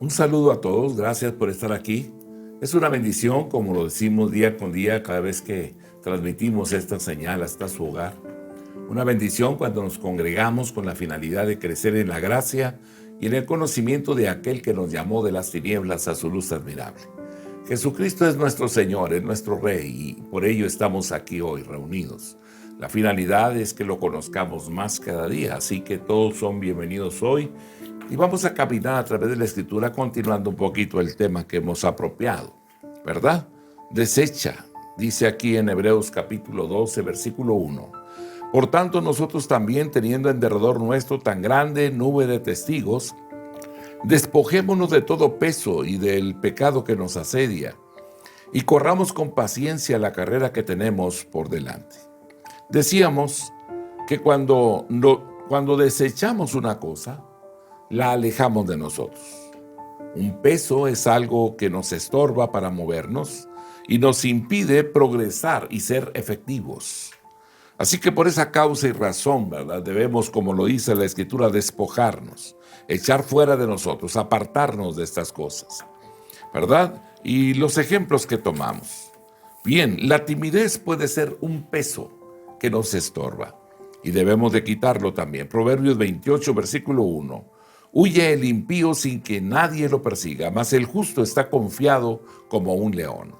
Un saludo a todos, gracias por estar aquí. Es una bendición, como lo decimos día con día, cada vez que transmitimos esta señal hasta su hogar. Una bendición cuando nos congregamos con la finalidad de crecer en la gracia y en el conocimiento de aquel que nos llamó de las tinieblas a su luz admirable. Jesucristo es nuestro Señor, es nuestro Rey, y por ello estamos aquí hoy reunidos. La finalidad es que lo conozcamos más cada día, así que todos son bienvenidos hoy. Y vamos a caminar a través de la Escritura continuando un poquito el tema que hemos apropiado, ¿verdad? Desecha, dice aquí en Hebreos capítulo 12, versículo 1. Por tanto, nosotros también, teniendo en derredor nuestro tan grande nube de testigos, despojémonos de todo peso y del pecado que nos asedia, y corramos con paciencia la carrera que tenemos por delante. Decíamos que cuando desechamos una cosa, la alejamos de nosotros. Un peso es algo que nos estorba para movernos y nos impide progresar y ser efectivos. Así que por esa causa y razón, ¿verdad? Debemos, como lo dice la Escritura, despojarnos, echar fuera de nosotros, apartarnos de estas cosas, ¿verdad? Y los ejemplos que tomamos. Bien, la timidez puede ser un peso que nos estorba y debemos de quitarlo también. Proverbios 28, versículo 1. Huye el impío sin que nadie lo persiga, mas el justo está confiado como un león.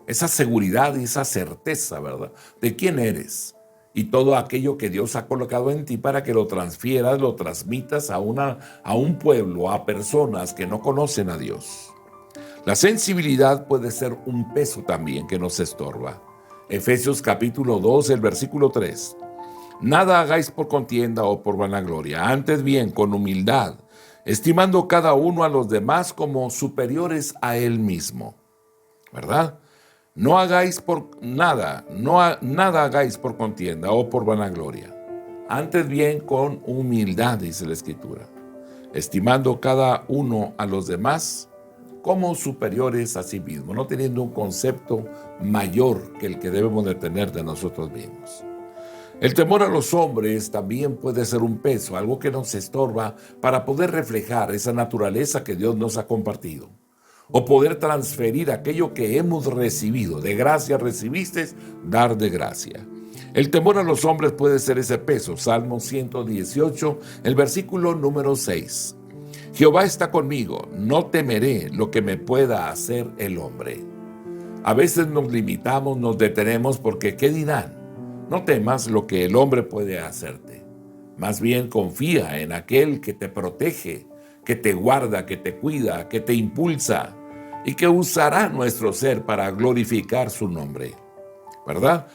Esa seguridad y esa certeza, ¿verdad? De quién eres y todo aquello que Dios ha colocado en ti para que lo transfieras, lo transmitas a un pueblo, a personas que no conocen a Dios. La sensibilidad puede ser un peso también que nos estorba. Efesios capítulo 2, el versículo 3. Nada hagáis por contienda o por vanagloria, antes bien con humildad, estimando cada uno a los demás como superiores a él mismo, ¿verdad? No hagáis por nada, nada hagáis por contienda o por vanagloria, antes bien con humildad, dice la Escritura, estimando cada uno a los demás como superiores a sí mismo, no teniendo un concepto mayor que el que debemos de tener de nosotros mismos. El temor a los hombres también puede ser un peso, algo que nos estorba para poder reflejar esa naturaleza que Dios nos ha compartido, o poder transferir aquello que hemos recibido. De gracia recibiste, dar de gracia. El temor a los hombres puede ser ese peso. Salmo 118, el versículo número 6. Jehová está conmigo, no temeré lo que me pueda hacer el hombre. A veces nos limitamos, nos detenemos porque ¿qué dirán? No temas lo que el hombre puede hacerte. Más bien confía en aquel que te protege, que te guarda, que te cuida, que te impulsa y que usará nuestro ser para glorificar su nombre, ¿verdad?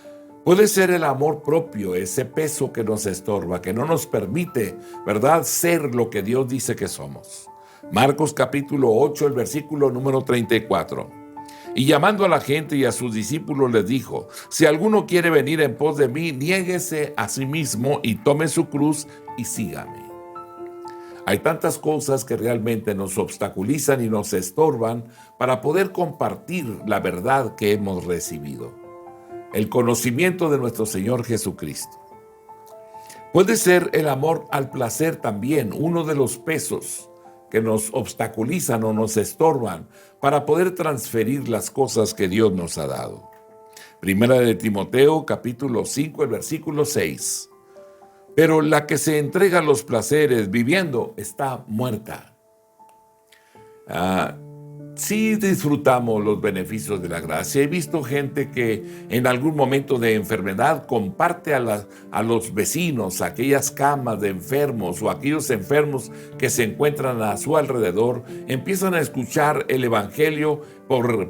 Puede ser el amor propio, ese peso que nos estorba, que no nos permite, ¿verdad?, ser lo que Dios dice que somos. Marcos capítulo 8, el versículo número 34. Y llamando a la gente y a sus discípulos les dijo, si alguno quiere venir en pos de mí, niéguese a sí mismo y tome su cruz y sígame. Hay tantas cosas que realmente nos obstaculizan y nos estorban para poder compartir la verdad que hemos recibido. El conocimiento de nuestro Señor Jesucristo. Puede ser el amor al placer también, uno de los pesos que nos obstaculizan o nos estorban para poder transferir las cosas que Dios nos ha dado. Primera de Timoteo, capítulo 5, el versículo 6. Pero la que se entrega a los placeres viviendo está muerta. Sí disfrutamos los beneficios de la gracia. He visto gente que en algún momento de enfermedad comparte a los vecinos aquellas camas de enfermos o aquellos enfermos que se encuentran a su alrededor. Empiezan a escuchar el evangelio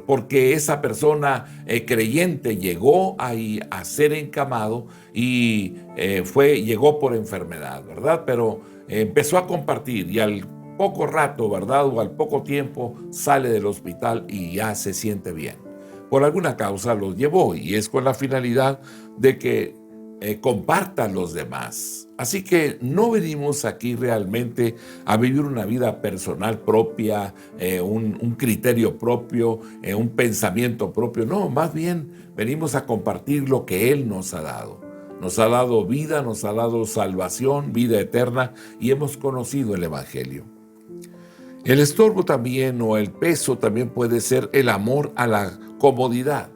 porque esa persona creyente llegó ahí a ser encamado y llegó por enfermedad, ¿verdad? Pero empezó a compartir y al poco rato, ¿verdad?, o al poco tiempo sale del hospital y ya se siente bien. Por alguna causa los llevó y es con la finalidad de que compartan los demás. Así que no venimos aquí realmente a vivir una vida personal propia, un criterio propio, un pensamiento propio. No, más bien venimos a compartir lo que Él nos ha dado. Nos ha dado vida, nos ha dado salvación, vida eterna y hemos conocido el Evangelio. El estorbo también o el peso también puede ser el amor a la comodidad.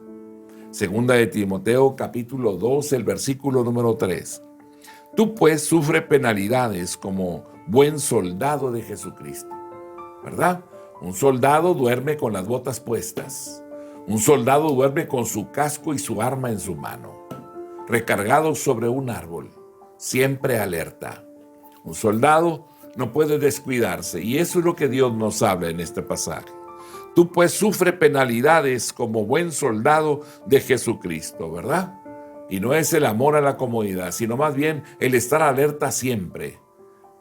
Segunda de Timoteo capítulo 2, el versículo número 3. Tú pues sufre penalidades como buen soldado de Jesucristo, ¿verdad? Un soldado duerme con las botas puestas. Un soldado duerme con su casco y su arma en su mano, recargado sobre un árbol, siempre alerta. Un soldado no puede descuidarse, y eso es lo que Dios nos habla en este pasaje. Tú pues sufre penalidades como buen soldado de Jesucristo, ¿verdad? Y no es el amor a la comodidad, sino más bien el estar alerta siempre,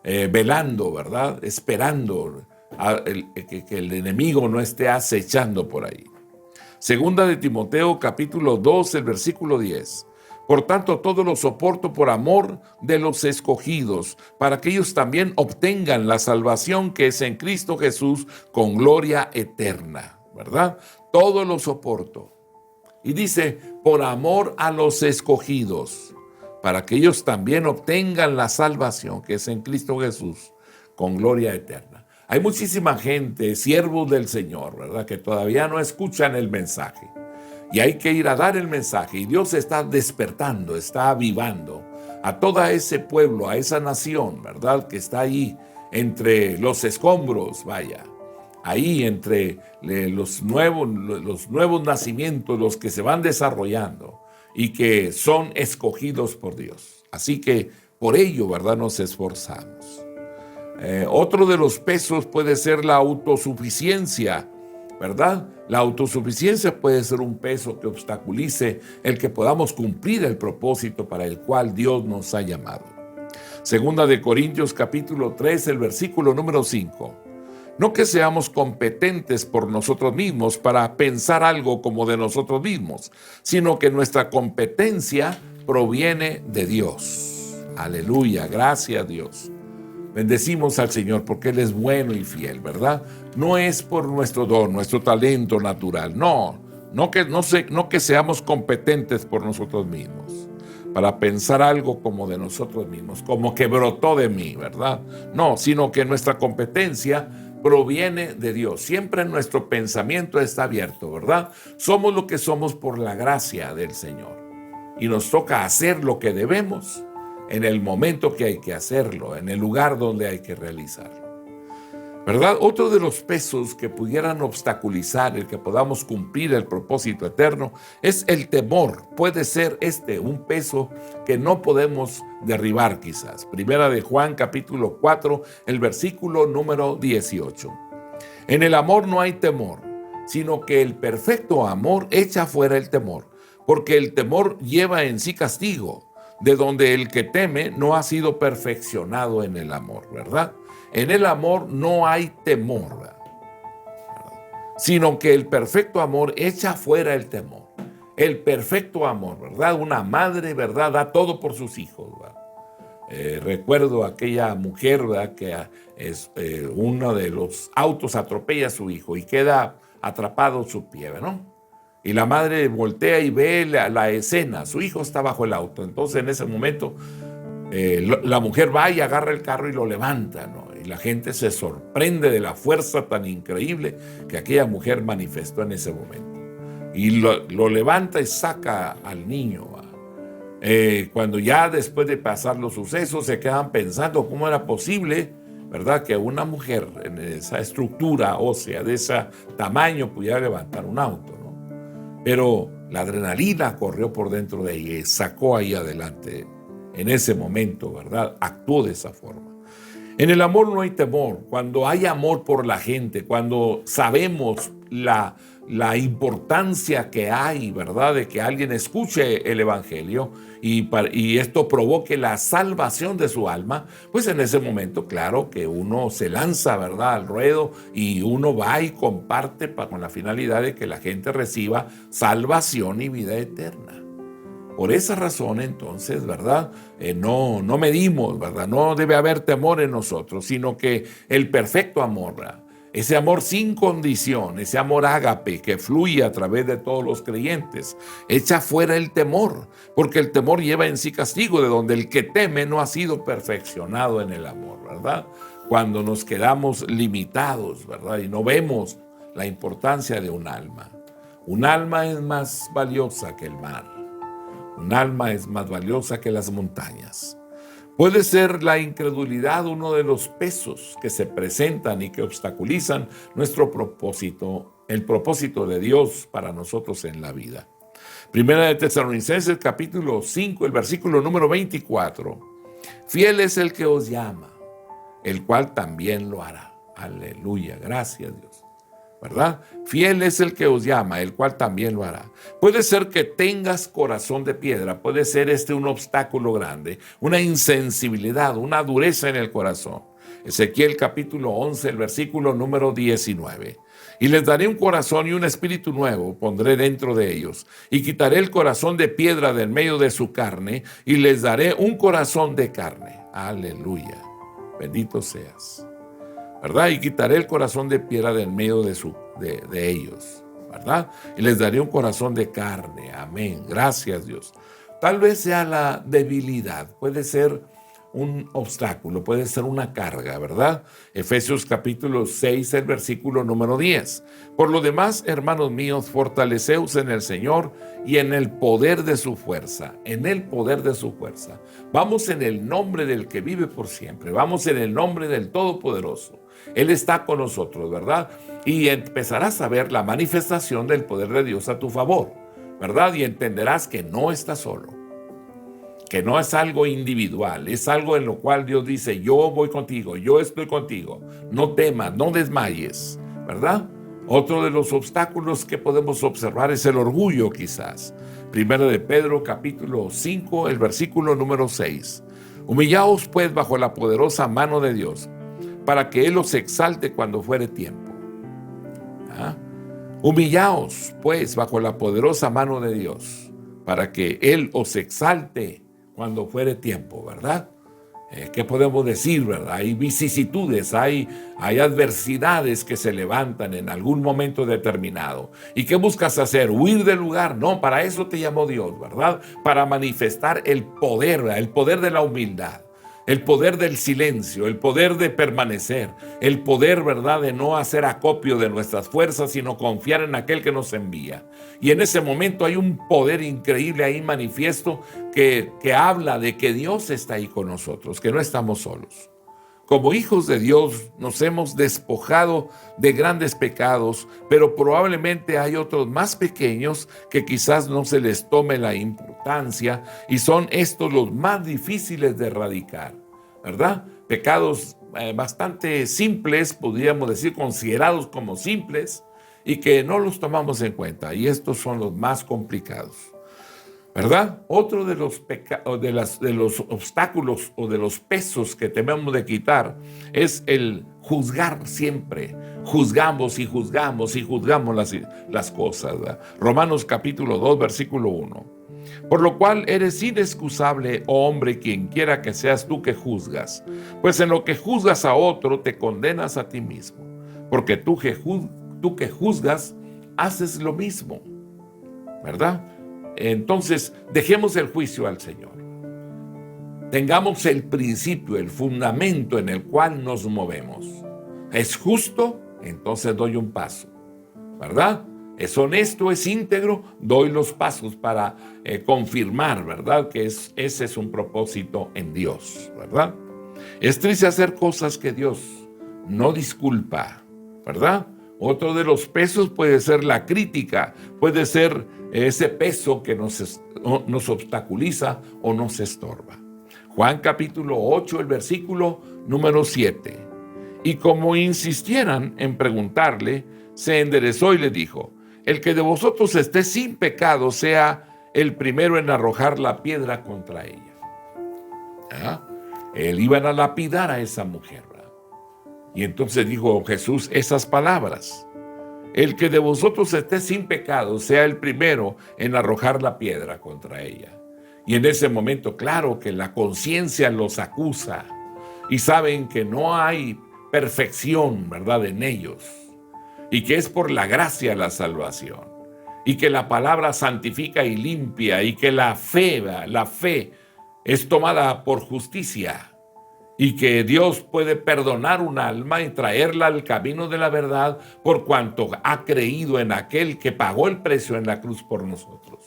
velando, ¿verdad? Esperando que el enemigo no esté acechando por ahí. Segunda de Timoteo capítulo 2, el versículo 10. Por tanto, todo lo soporto por amor de los escogidos, para que ellos también obtengan la salvación que es en Cristo Jesús con gloria eterna, ¿verdad? Todo lo soporto. Y dice, por amor a los escogidos, para que ellos también obtengan la salvación que es en Cristo Jesús con gloria eterna. Hay muchísima gente, siervos del Señor, ¿verdad?, que todavía no escuchan el mensaje. Y hay que ir a dar el mensaje. Y Dios está despertando, está avivando a todo ese pueblo, a esa nación, ¿verdad?, que está ahí entre los escombros, vaya. Ahí entre los nuevos nacimientos, los que se van desarrollando y que son escogidos por Dios. Así que por ello, ¿verdad?, nos esforzamos. Otro de los pesos puede ser la autosuficiencia, ¿verdad? La autosuficiencia puede ser un peso que obstaculice el que podamos cumplir el propósito para el cual Dios nos ha llamado. Segunda de Corintios capítulo 3, el versículo número 5. No que seamos competentes por nosotros mismos para pensar algo como de nosotros mismos, sino que nuestra competencia proviene de Dios. Aleluya, gracias a Dios. Bendecimos al Señor porque Él es bueno y fiel, ¿verdad? No es por nuestro don, nuestro talento natural. No que seamos competentes por nosotros mismos, para pensar algo como de nosotros mismos, como que brotó de mí, ¿verdad? No, sino que nuestra competencia proviene de Dios. Siempre nuestro pensamiento está abierto, ¿verdad? Somos lo que somos por la gracia del Señor. Y nos toca hacer lo que debemos en el momento que hay que hacerlo, en el lugar donde hay que realizarlo, ¿verdad? Otro de los pesos que pudieran obstaculizar el que podamos cumplir el propósito eterno es el temor. Puede ser un peso que no podemos derribar quizás. Primera de Juan capítulo 4, el versículo número 18. En el amor no hay temor, sino que el perfecto amor echa fuera el temor, porque el temor lleva en sí castigo, de donde el que teme no ha sido perfeccionado en el amor, ¿verdad? En el amor no hay temor, ¿verdad?, sino que el perfecto amor echa fuera el temor. El perfecto amor, ¿verdad? Una madre, ¿verdad?, da todo por sus hijos, ¿verdad? Recuerdo aquella mujer, ¿verdad?, que uno de los autos atropella a su hijo y queda atrapado su pie, ¿no? Y la madre voltea y ve la escena. Su hijo está bajo el auto. Entonces, en ese momento, la mujer va y agarra el carro y lo levanta, ¿no? Y la gente se sorprende de la fuerza tan increíble que aquella mujer manifestó en ese momento. Y lo levanta y saca al niño. Cuando ya después de pasar los sucesos se quedan pensando cómo era posible, ¿verdad?, que una mujer en esa estructura ósea, de ese tamaño, pudiera levantar un auto, ¿no? Pero la adrenalina corrió por dentro de ella y sacó ahí adelante en ese momento, ¿verdad? Actuó de esa forma. En el amor no hay temor. Cuando hay amor por la gente, cuando sabemos la importancia que hay, ¿verdad?, de que alguien escuche el evangelio y esto provoque la salvación de su alma, pues en ese momento, claro que uno se lanza, ¿verdad?, al ruedo y uno va y comparte con la finalidad de que la gente reciba salvación y vida eterna. Por esa razón, entonces, ¿verdad?, no medimos, ¿verdad? No debe haber temor en nosotros, sino que el perfecto amor, ¿verdad?, ese amor sin condición, ese amor ágape que fluye a través de todos los creyentes, echa fuera el temor, porque el temor lleva en sí castigo, de donde el que teme no ha sido perfeccionado en el amor, ¿verdad? cuando nos quedamos limitados, ¿verdad? Y no vemos la importancia de un alma. Un alma es más valiosa que el mar. Un alma es más valiosa que las montañas. Puede ser la incredulidad uno de los pesos que se presentan y que obstaculizan nuestro propósito, el propósito de Dios para nosotros en la vida. Primera de Tesalonicenses, capítulo 5, el versículo número 24. Fiel es el que os llama, el cual también lo hará. Aleluya, gracias Dios. ¿Verdad? Fiel es el que os llama, el cual también lo hará. Puede ser que tengas corazón de piedra, puede ser un obstáculo grande, una insensibilidad, una dureza en el corazón. Ezequiel capítulo 11, el versículo número 19. Y les daré un corazón y un espíritu nuevo, pondré dentro de ellos, y quitaré el corazón de piedra del medio de su carne, y les daré un corazón de carne. Aleluya, bendito seas. ¿Verdad? Y quitaré el corazón de piedra del medio de ellos, ¿verdad? Y les daré un corazón de carne. Amén. Gracias, Dios. Tal vez sea la debilidad, puede ser un obstáculo, puede ser una carga, ¿verdad? Efesios capítulo 6, el versículo número 10. Por lo demás, hermanos míos, fortaleceos en el Señor y en el poder de su fuerza, en el poder de su fuerza. Vamos en el nombre del que vive por siempre, vamos en el nombre del Todopoderoso. Él está con nosotros, ¿verdad? Y empezarás a ver la manifestación del poder de Dios a tu favor, ¿verdad? Y entenderás que no estás solo, que no es algo individual, es algo en lo cual Dios dice, yo voy contigo, yo estoy contigo, no temas, no desmayes, ¿verdad? Otro de los obstáculos que podemos observar es el orgullo, quizás. Primera de Pedro, capítulo 5, el versículo número 6. Humillaos pues bajo la poderosa mano de Dios, para que Él os exalte cuando fuere tiempo. ¿Ah? Humillaos pues bajo la poderosa mano de Dios, para que Él os exalte cuando fuere tiempo, ¿verdad? ¿Qué podemos decir, verdad? Hay vicisitudes, hay adversidades que se levantan en algún momento determinado. ¿Y qué buscas hacer? ¿Huir del lugar? No, para eso te llamó Dios, ¿verdad? Para manifestar el poder, ¿verdad? El poder de la humildad. El poder del silencio, el poder de permanecer, el poder, ¿verdad?, de no hacer acopio de nuestras fuerzas, sino confiar en aquel que nos envía. Y en ese momento hay un poder increíble ahí manifiesto que habla de que Dios está ahí con nosotros, que no estamos solos. Como hijos de Dios nos hemos despojado de grandes pecados, pero probablemente hay otros más pequeños que quizás no se les tome la importancia y son estos los más difíciles de erradicar, ¿verdad? Pecados bastante simples, podríamos decir considerados como simples y que no los tomamos en cuenta, y estos son los más complicados, ¿verdad? Otro de los obstáculos o de los pesos que tenemos de quitar es el juzgar siempre. Juzgamos y juzgamos y juzgamos las cosas, ¿verdad? Romanos capítulo 2, versículo 1. Por lo cual eres inexcusable, oh hombre, quien quiera que seas tú que juzgas, pues en lo que juzgas a otro te condenas a ti mismo, porque tú que juzgas haces lo mismo, ¿verdad? Entonces, dejemos el juicio al Señor. Tengamos el principio, el fundamento en el cual nos movemos. ¿Es justo? Entonces doy un paso, ¿verdad? ¿Es honesto? ¿Es íntegro? Doy los pasos para confirmar, ¿verdad? Que ese es un propósito en Dios, ¿verdad? Es triste hacer cosas que Dios no disculpa, ¿verdad? Otro de los pesos puede ser la crítica, puede ser ese peso que nos obstaculiza o nos estorba. Juan capítulo 8, el versículo número 7. Y como insistieran en preguntarle, se enderezó y le dijo, el que de vosotros esté sin pecado sea el primero en arrojar la piedra contra ella. ¿Ah? Él iban a lapidar a esa mujer. Y entonces dijo Jesús esas palabras. El que de vosotros esté sin pecado sea el primero en arrojar la piedra contra ella. Y en ese momento, claro que la conciencia los acusa y saben que no hay perfección, ¿verdad?, en ellos. Y que es por la gracia la salvación. Y que la palabra santifica y limpia y que la fe es tomada por justicia. y que Dios puede perdonar un alma y traerla al camino de la verdad por cuanto ha creído en aquel que pagó el precio en la cruz por nosotros.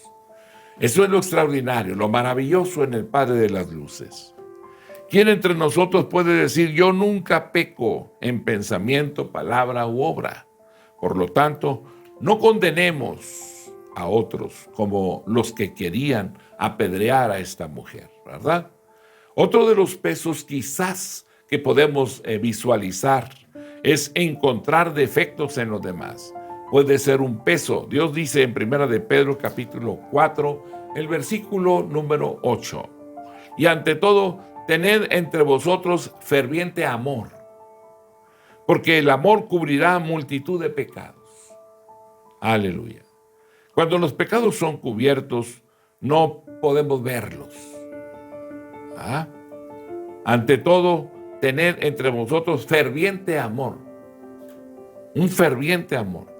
Eso es lo extraordinario, lo maravilloso en el Padre de las Luces. ¿Quién entre nosotros puede decir, yo nunca peco en pensamiento, palabra u obra? Por lo tanto, no condenemos a otros como los que querían apedrear a esta mujer, ¿verdad? Otro de los pesos quizás que podemos visualizar es encontrar defectos en los demás. Puede ser un peso. Dios dice en 1 de Pedro capítulo 4, el versículo número 8. Y ante todo, tened entre vosotros ferviente amor, porque el amor cubrirá multitud de pecados. Aleluya. Cuando los pecados son cubiertos, no podemos verlos. Ante todo, tened entre vosotros ferviente amor. Un ferviente amor.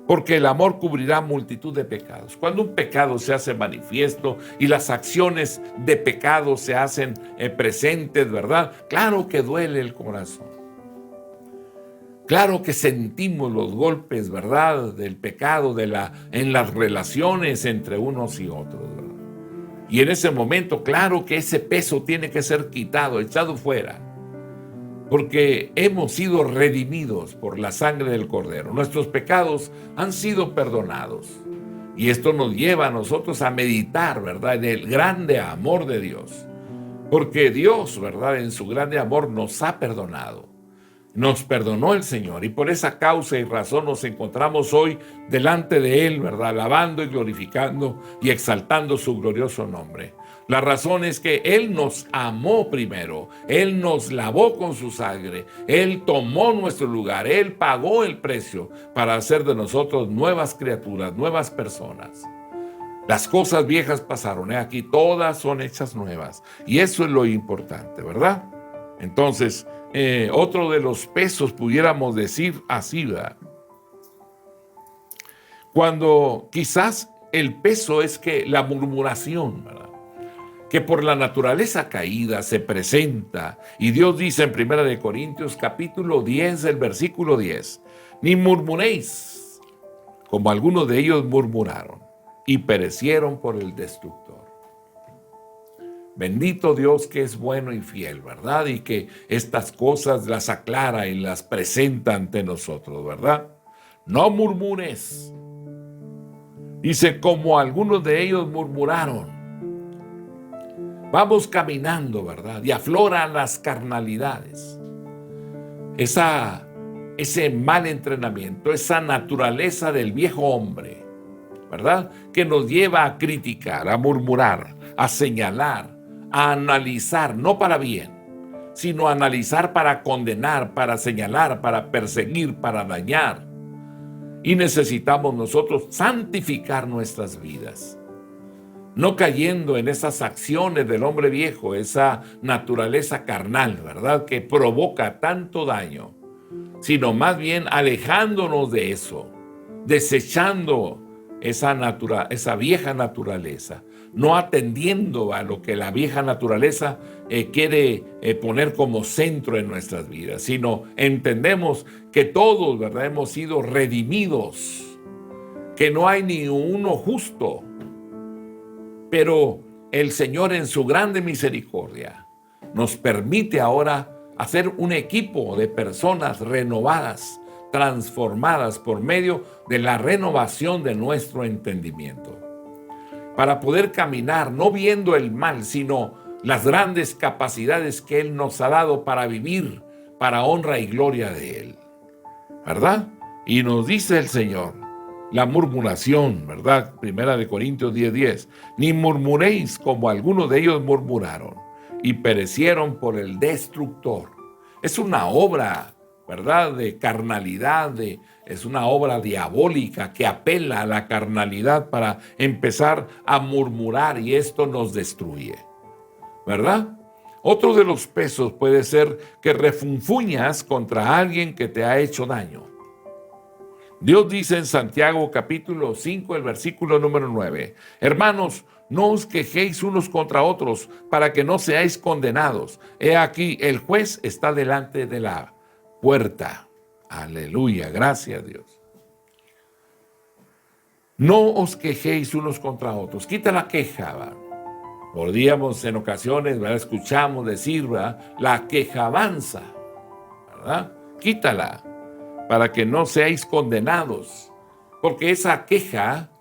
Porque el amor cubrirá multitud de pecados. Cuando un pecado se hace manifiesto y las acciones de pecado se hacen presentes, ¿verdad? Claro que duele el corazón. Claro que sentimos los golpes, ¿verdad?, del pecado en las relaciones entre unos y otros, ¿verdad? Y en ese momento, claro que ese peso tiene que ser quitado, echado fuera. Porque hemos sido redimidos por la sangre del Cordero. Nuestros pecados han sido perdonados. Y esto nos lleva a nosotros a meditar, ¿verdad?, en el grande amor de Dios. Porque Dios, ¿verdad?, en su grande amor nos ha perdonado. Nos perdonó el Señor y por esa causa y razón nos encontramos hoy delante de Él, ¿verdad?, alabando y glorificando y exaltando su glorioso nombre. La razón es que Él nos amó primero, Él nos lavó con su sangre, Él tomó nuestro lugar, Él pagó el precio para hacer de nosotros nuevas criaturas, nuevas personas. Las cosas viejas pasaron, aquí todas son hechas nuevas y eso es lo importante, ¿verdad? Entonces, otro de los pesos pudiéramos decir así, ¿verdad? Cuando quizás el peso es que la murmuración, ¿verdad?, que por la naturaleza caída se presenta, y Dios dice en 1 de Corintios capítulo 10, el versículo 10, ni murmuréis, como algunos de ellos murmuraron, y perecieron por el destructor. Bendito Dios que es bueno y fiel, ¿verdad? Y que estas cosas las aclara y las presenta ante nosotros, ¿verdad? No murmures. Dice, como algunos de ellos murmuraron. Vamos caminando, ¿verdad? Y afloran las carnalidades. Ese mal entrenamiento, esa naturaleza del viejo hombre, ¿verdad?, que nos lleva a criticar, a murmurar, a señalar, a analizar, no para bien, sino a analizar para condenar, para señalar, para perseguir, para dañar. Y necesitamos nosotros santificar nuestras vidas, no cayendo en esas acciones del hombre viejo, esa naturaleza carnal, ¿verdad?, que provoca tanto daño, sino más bien alejándonos de eso, desechando esa vieja naturaleza, no atendiendo a lo que la vieja naturaleza quiere poner como centro en nuestras vidas, sino entendemos que todos, ¿verdad?, hemos sido redimidos, que no hay ni uno justo, pero el Señor en su grande misericordia nos permite ahora hacer un equipo de personas renovadas, transformadas por medio de la renovación de nuestro entendimiento, para poder caminar no viendo el mal, sino las grandes capacidades que Él nos ha dado para vivir para honra y gloria de Él, ¿verdad? Y nos dice el Señor, la murmuración, ¿verdad? 1 de Corintios 10:10, ni murmuréis como algunos de ellos murmuraron y perecieron por el destructor. Es una obra, ¿verdad?, de carnalidad, es una obra diabólica que apela a la carnalidad para empezar a murmurar y esto nos destruye, ¿verdad? Otro de los pesos puede ser que refunfuñas contra alguien que te ha hecho daño. Dios dice en Santiago capítulo 5, el versículo número 9, hermanos, no os quejéis unos contra otros para que no seáis condenados. He aquí, el juez está delante de la puerta. Aleluya, gracias a Dios. No os quejéis unos contra otros. Quita la queja, ¿va? Podríamos en ocasiones, ¿verdad?, escuchamos decir, ¿verdad?, la quejabanza, ¿verdad? Quítala para que no seáis condenados, porque esa queja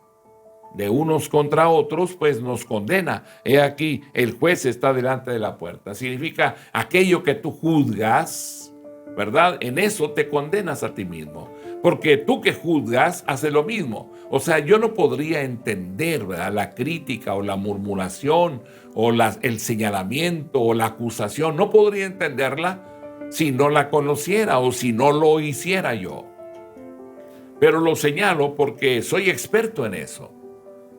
de unos contra otros, pues nos condena. He aquí, el juez está delante de la puerta. Significa aquello que tú juzgas, ¿verdad? En eso te condenas a ti mismo, porque tú que juzgas haces lo mismo. O sea, yo no podría entender, ¿verdad?, la crítica o la murmuración o el señalamiento o la acusación. No podría entenderla si no la conociera o si no lo hiciera yo. Pero lo señalo porque soy experto en eso.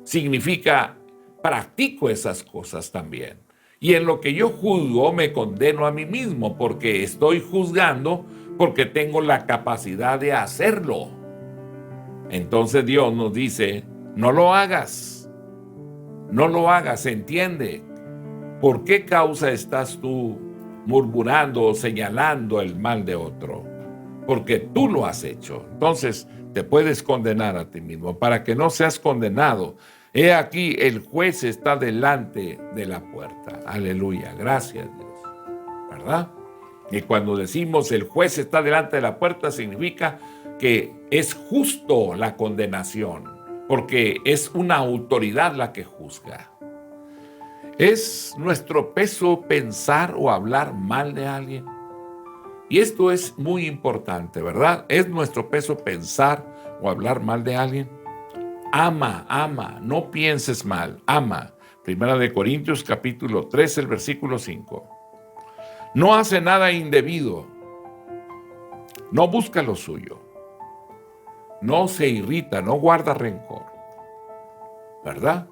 Significa, practico esas cosas también. Y en lo que yo juzgo me condeno a mí mismo porque estoy juzgando porque tengo la capacidad de hacerlo. Entonces Dios nos dice, no lo hagas, no lo hagas, entiende. ¿Por qué causa estás tú murmurando o señalando el mal de otro? Porque tú lo has hecho. Entonces te puedes condenar a ti mismo. Para que no seas condenado, he aquí, el juez está delante de la puerta. Aleluya, gracias Dios, ¿verdad? Y cuando decimos el juez está delante de la puerta, significa que es justo la condenación, porque es una autoridad la que juzga. ¿Es nuestro peso pensar o hablar mal de alguien? Y esto es muy importante, ¿verdad? ¿Es nuestro peso pensar o hablar mal de alguien? Ama, no pienses mal, ama. Primera de Corintios capítulo 13, el versículo 5. No hace nada indebido, no busca lo suyo, no se irrita, no guarda rencor, ¿verdad?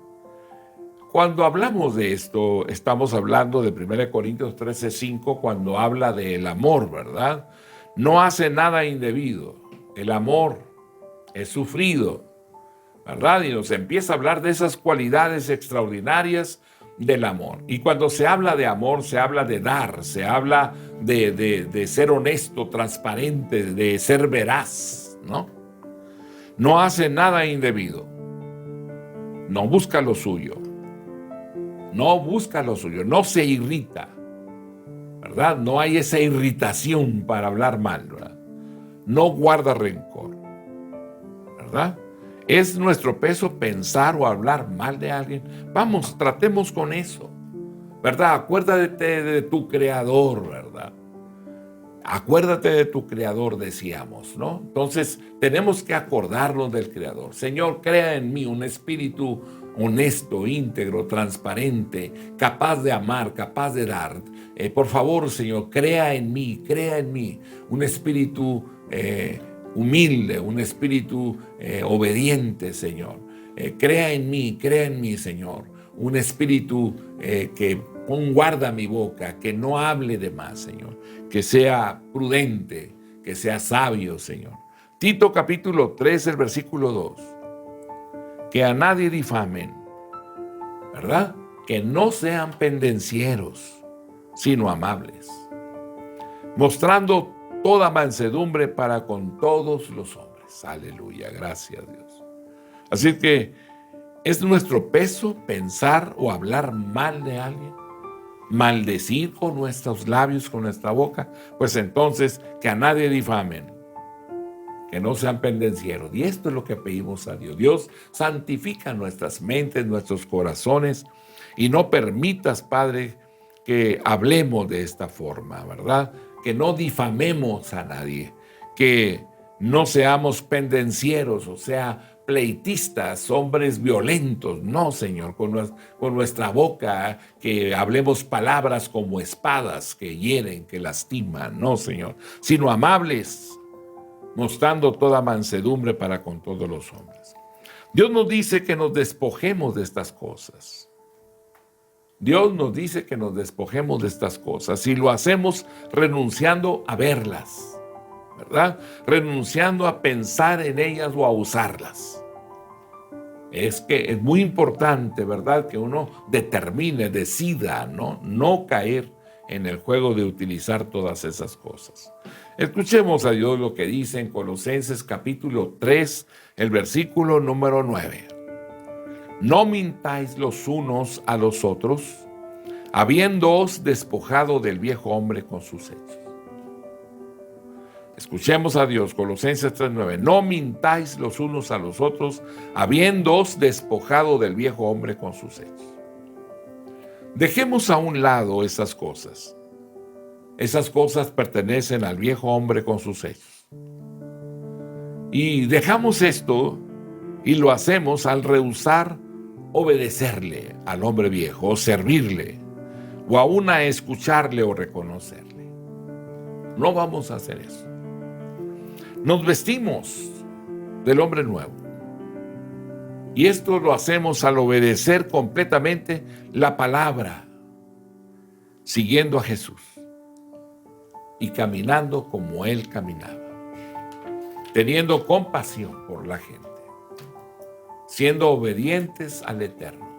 Cuando hablamos de esto, estamos hablando de 1 Corintios 13, 5, cuando habla del amor, ¿verdad? No hace nada indebido, el amor es sufrido, ¿verdad? Y nos empieza a hablar de esas cualidades extraordinarias del amor. Y cuando se habla de amor, se habla de dar, se habla de ser honesto, transparente, de ser veraz, ¿no? No hace nada indebido, no busca lo suyo, no se irrita, ¿verdad? No hay esa irritación para hablar mal, ¿verdad? No guarda rencor, ¿verdad? ¿Es nuestro peso pensar o hablar mal de alguien? Vamos, tratemos con eso, ¿verdad? Acuérdate de tu Creador, ¿verdad? Acuérdate de tu Creador, decíamos, ¿no? Entonces, tenemos que acordarnos del Creador. Señor, crea en mí un espíritu honesto, íntegro, transparente, capaz de amar, capaz de dar. Por favor, Señor, crea en mí un espíritu humilde, un espíritu obediente, Señor. Crea en mí, Señor, un espíritu que guarda mi boca, que no hable de más, Señor, que sea prudente, que sea sabio, Señor. Tito capítulo 3, el versículo 2. Que a nadie difamen, ¿verdad? Que no sean pendencieros, sino amables, mostrando toda mansedumbre para con todos los hombres. Aleluya, gracias a Dios. Así que, ¿es nuestro peso pensar o hablar mal de alguien? ¿Maldecir con nuestros labios, con nuestra boca? Pues entonces, que a nadie difamen, que no sean pendencieros. Y esto es lo que pedimos a Dios. Dios, santifica nuestras mentes, nuestros corazones, y no permitas, Padre, que hablemos de esta forma, ¿verdad? Que no difamemos a nadie, que no seamos pendencieros, o sea, pleitistas, hombres violentos. No, Señor, con nuestra boca, que hablemos palabras como espadas que hieren, que lastiman. No, Señor, sino amables, mostrando toda mansedumbre para con todos los hombres. Dios nos dice que nos despojemos de estas cosas. Dios nos dice que nos despojemos de estas cosas y lo hacemos renunciando a verlas, ¿verdad? Renunciando a pensar en ellas o a usarlas. Es que es muy importante, ¿verdad?, que uno determine, decida, no caer en el juego de utilizar todas esas cosas. Escuchemos a Dios lo que dice en Colosenses capítulo 3, el versículo número 9. No mintáis los unos a los otros, habiéndoos despojado del viejo hombre con sus hechos. Escuchemos a Dios, Colosenses 3:9. No mintáis los unos a los otros, habiéndoos despojado del viejo hombre con sus hechos. Dejemos a un lado esas cosas. Esas cosas pertenecen al viejo hombre con sus hechos. Y dejamos esto y lo hacemos al rehusar obedecerle al hombre viejo, o servirle, o aún a escucharle o reconocerle. No vamos a hacer eso. Nos vestimos del hombre nuevo. Y esto lo hacemos al obedecer completamente la palabra, siguiendo a Jesús y caminando como Él caminaba, teniendo compasión por la gente, siendo obedientes al Eterno,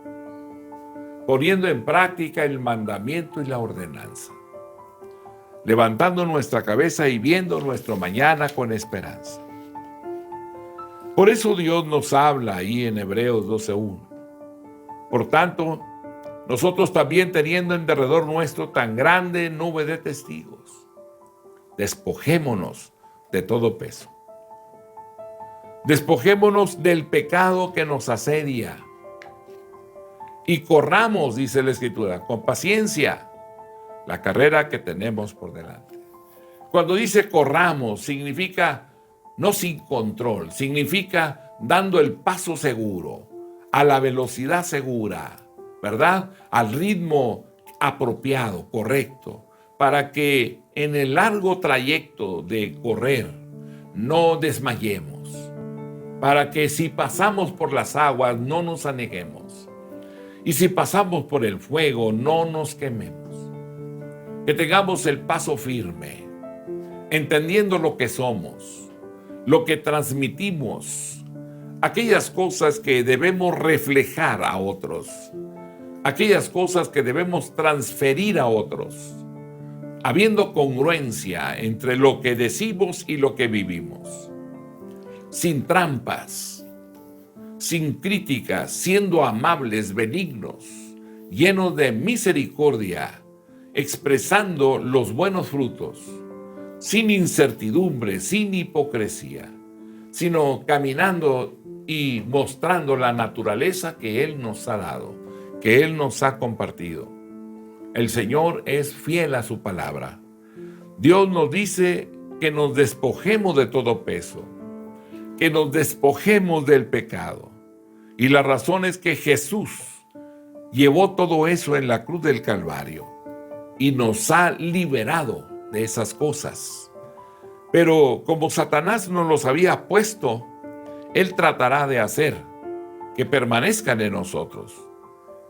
poniendo en práctica el mandamiento y la ordenanza, levantando nuestra cabeza y viendo nuestro mañana con esperanza. Por eso Dios nos habla ahí en Hebreos 12:1. Por tanto, nosotros también, teniendo en derredor nuestro tan grande nube de testigos, despojémonos de todo peso. Despojémonos del pecado que nos asedia y corramos, dice la Escritura, con paciencia la carrera que tenemos por delante. Cuando dice corramos, significa no sin control, significa dando el paso seguro, a la velocidad segura, ¿verdad? Al ritmo apropiado, correcto, para que en el largo trayecto de correr no desmayemos, para que si pasamos por las aguas no nos aneguemos, y si pasamos por el fuego no nos quememos. Que tengamos el paso firme, entendiendo lo que somos, lo que transmitimos, aquellas cosas que debemos reflejar a otros, aquellas cosas que debemos transferir a otros, habiendo congruencia entre lo que decimos y lo que vivimos, sin trampas, sin críticas, siendo amables, benignos, llenos de misericordia, expresando los buenos frutos, sin incertidumbre, sin hipocresía, sino caminando y mostrando la naturaleza que Él nos ha dado, que Él nos ha compartido. El Señor es fiel a su palabra. Dios nos dice que nos despojemos de todo peso, que nos despojemos del pecado. Y la razón es que Jesús llevó todo eso en la cruz del Calvario y nos ha liberado de esas cosas. Pero como Satanás nos los había puesto, él tratará de hacer que permanezcan en nosotros,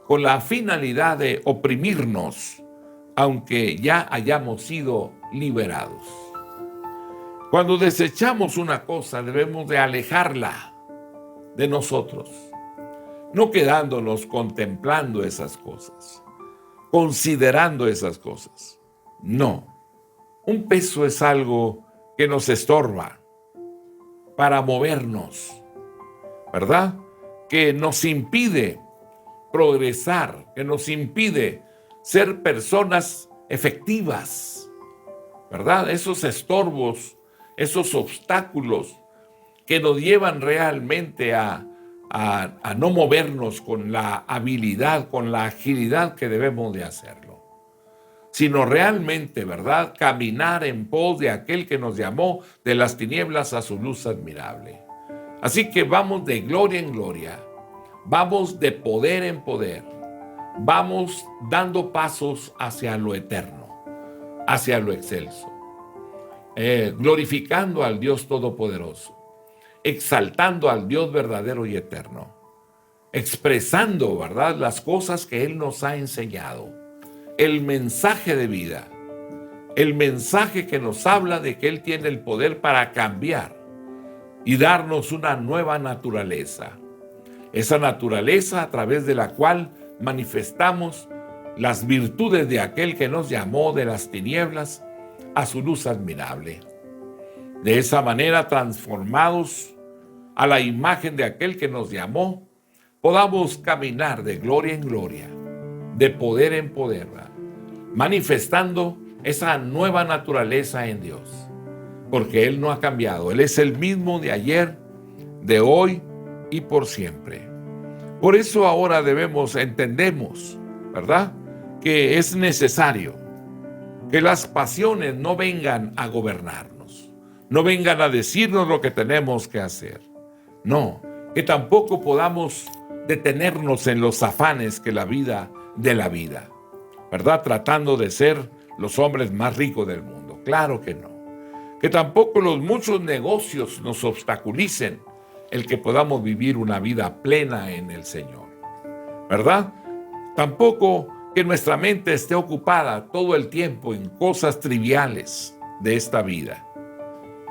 con la finalidad de oprimirnos, aunque ya hayamos sido liberados. Cuando desechamos una cosa, debemos de alejarla de nosotros, no quedándonos contemplando esas cosas, considerando esas cosas. No. Un peso es algo que nos estorba para movernos, ¿verdad? Que nos impide progresar, que nos impide ser personas efectivas, ¿verdad? Esos estorbos, esos obstáculos que nos llevan realmente a no movernos con la habilidad, con la agilidad que debemos de hacerlo, sino realmente, ¿verdad?, caminar en pos de aquel que nos llamó de las tinieblas a su luz admirable. Así que vamos de gloria en gloria, vamos de poder en poder, vamos dando pasos hacia lo eterno, hacia lo excelso, glorificando al Dios Todopoderoso, exaltando al Dios verdadero y eterno, expresando, ¿verdad?, las cosas que Él nos ha enseñado, el mensaje de vida, el mensaje que nos habla de que Él tiene el poder para cambiar y darnos una nueva naturaleza, esa naturaleza a través de la cual manifestamos las virtudes de aquel que nos llamó de las tinieblas a su luz admirable. De esa manera, transformados a la imagen de aquel que nos llamó, podamos caminar de gloria en gloria, de poder en poder, manifestando esa nueva naturaleza en Dios, porque Él no ha cambiado. Él es el mismo de ayer, de hoy y por siempre. Por eso ahora entendemos, ¿verdad?, que es necesario que las pasiones no vengan a gobernarnos, no vengan a decirnos lo que tenemos que hacer. No, que tampoco podamos detenernos en los afanes de la vida, ¿verdad?, tratando de ser los hombres más ricos del mundo. Claro que no. Que tampoco los muchos negocios nos obstaculicen el que podamos vivir una vida plena en el Señor, ¿verdad? Tampoco que nuestra mente esté ocupada todo el tiempo en cosas triviales de esta vida,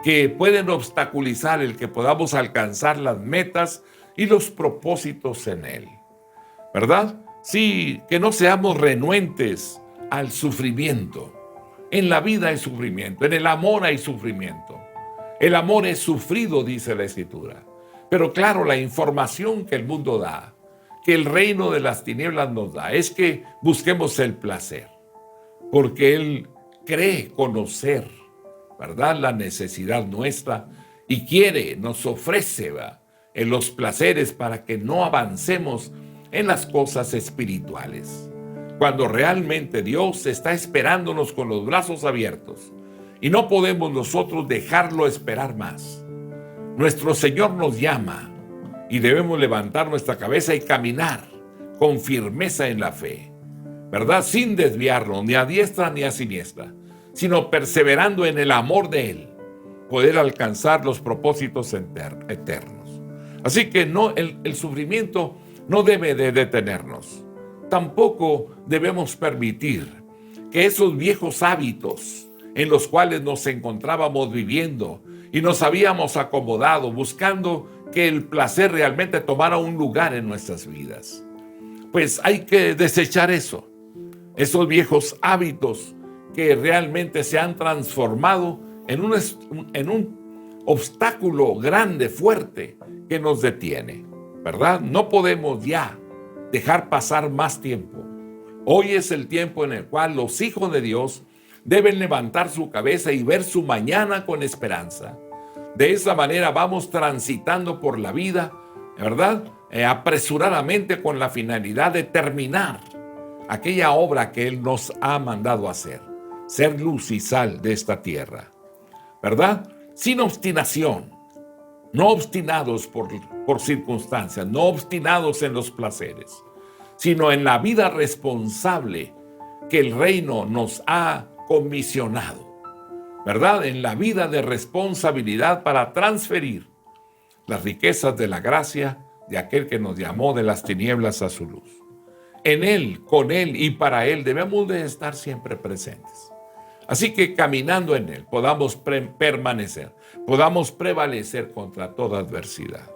que pueden obstaculizar el que podamos alcanzar las metas y los propósitos en Él, ¿verdad? Sí, que no seamos renuentes al sufrimiento. En la vida hay sufrimiento, en el amor hay sufrimiento. El amor es sufrido, dice la Escritura. Pero claro, la información que el mundo da, que el reino de las tinieblas nos da, es que busquemos el placer, porque Él cree conocer, ¿verdad?, la necesidad nuestra y nos ofrece, ¿verdad?, en los placeres para que no avancemos en las cosas espirituales, cuando realmente Dios está esperándonos con los brazos abiertos y no podemos nosotros dejarlo esperar más. Nuestro Señor nos llama y debemos levantar nuestra cabeza y caminar con firmeza en la fe, ¿verdad?, sin desviarnos ni a diestra ni a siniestra, sino perseverando en el amor de Él, poder alcanzar los propósitos eternos. Así que el sufrimiento no debe de detenernos. Tampoco debemos permitir que esos viejos hábitos en los cuales nos encontrábamos viviendo y nos habíamos acomodado buscando que el placer realmente tomara un lugar en nuestras vidas, pues hay que desechar esos viejos hábitos que realmente se han transformado en un obstáculo grande, fuerte, que nos detiene, ¿verdad? No podemos ya dejar pasar más tiempo. Hoy es el tiempo en el cual los hijos de Dios deben levantar su cabeza y ver su mañana con esperanza. De esa manera vamos transitando por la vida, ¿verdad?, apresuradamente con la finalidad de terminar aquella obra que Él nos ha mandado hacer, ser luz y sal de esta tierra, ¿verdad? Sin obstinación, no obstinados por circunstancias, no obstinados en los placeres, sino en la vida responsable que el reino nos ha comisionado, ¿verdad?, en la vida de responsabilidad para transferir las riquezas de la gracia de aquel que nos llamó de las tinieblas a su luz. En Él, con Él y para Él debemos de estar siempre presentes. Así que caminando en Él podamos permanecer, podamos prevalecer contra toda adversidad,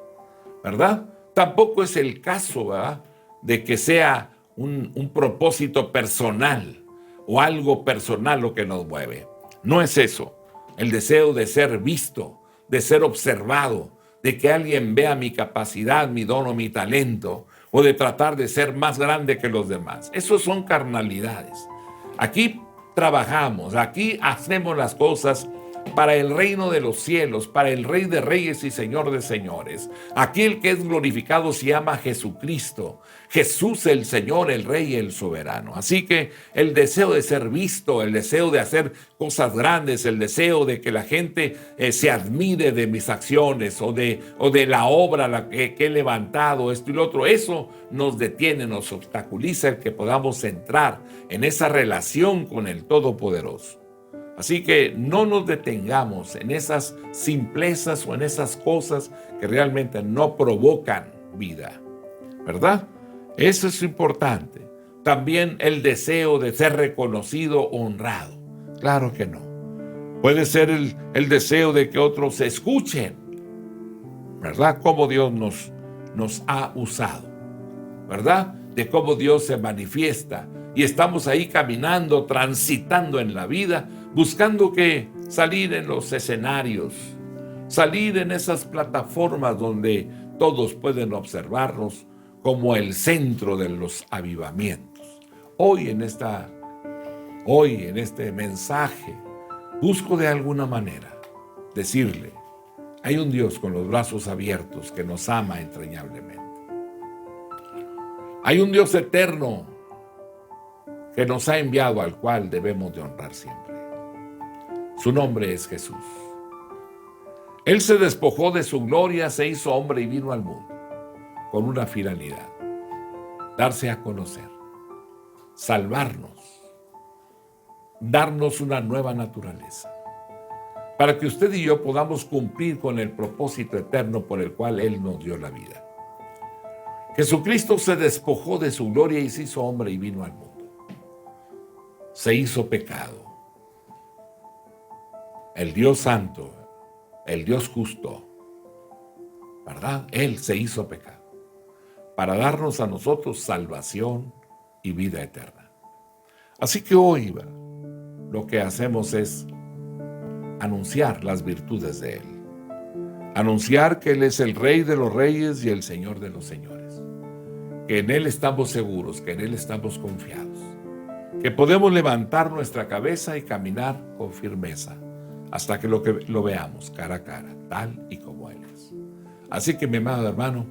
¿verdad? Tampoco es el caso, ¿verdad?, de que sea un propósito personal o algo personal lo que nos mueve. No es eso. El deseo de ser visto, de ser observado, de que alguien vea mi capacidad, mi don o mi talento, o de tratar de ser más grande que los demás. Esos son carnalidades. Aquí trabajamos, aquí hacemos las cosas para el reino de los cielos, para el Rey de Reyes y Señor de Señores. Aquí el que es glorificado se llama Jesucristo. Jesús el Señor, el Rey y el Soberano. Así que el deseo de ser visto, el deseo de hacer cosas grandes, el deseo de que la gente se admire de mis acciones o de la obra que he levantado, esto y lo otro, eso nos detiene, nos obstaculiza el que podamos entrar en esa relación con el Todopoderoso. Así que no nos detengamos en esas simplezas o en esas cosas que realmente no provocan vida, ¿verdad? Eso es importante. También el deseo de ser reconocido, honrado. Claro que no. Puede ser el deseo de que otros escuchen, ¿verdad?, cómo Dios nos ha usado, ¿verdad? De cómo Dios se manifiesta y estamos ahí caminando, transitando en la vida, buscando que salir en los escenarios, salir en esas plataformas donde todos pueden observarnos como el centro de los avivamientos. Hoy en este mensaje busco de alguna manera decirle, hay un Dios con los brazos abiertos que nos ama entrañablemente. Hay un Dios eterno que nos ha enviado, al cual debemos de honrar siempre. Su nombre es Jesús. Él se despojó de su gloria, se hizo hombre y vino al mundo con una finalidad: darse a conocer, salvarnos, darnos una nueva naturaleza, para que usted y yo podamos cumplir con el propósito eterno por el cual Él nos dio la vida. Jesucristo se despojó de su gloria y se hizo hombre y vino al mundo. Se hizo pecado. El Dios santo, el Dios justo, ¿verdad? Él se hizo pecado para darnos a nosotros salvación y vida eterna. Así que hoy lo que hacemos es anunciar las virtudes de Él. Anunciar que Él es el Rey de los Reyes y el Señor de los Señores. Que en Él estamos seguros, que en Él estamos confiados. Que podemos levantar nuestra cabeza y caminar con firmeza hasta que lo veamos cara a cara, tal y como Él es. Así que, mi amado hermano,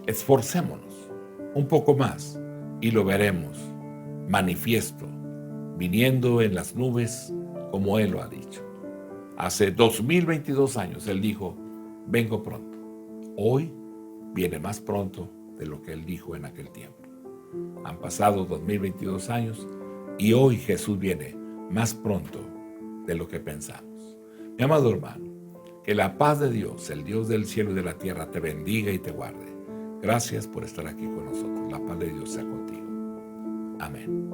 esforcémonos un poco más y lo veremos manifiesto, viniendo en las nubes como Él lo ha dicho. Hace 2022 años Él dijo, vengo pronto. Hoy viene más pronto de lo que Él dijo en aquel tiempo. Han pasado 2022 años y hoy Jesús viene más pronto de lo que pensamos. Mi amado hermano, que la paz de Dios, el Dios del cielo y de la tierra, te bendiga y te guarde. Gracias por estar aquí con nosotros. La paz de Dios sea contigo. Amén.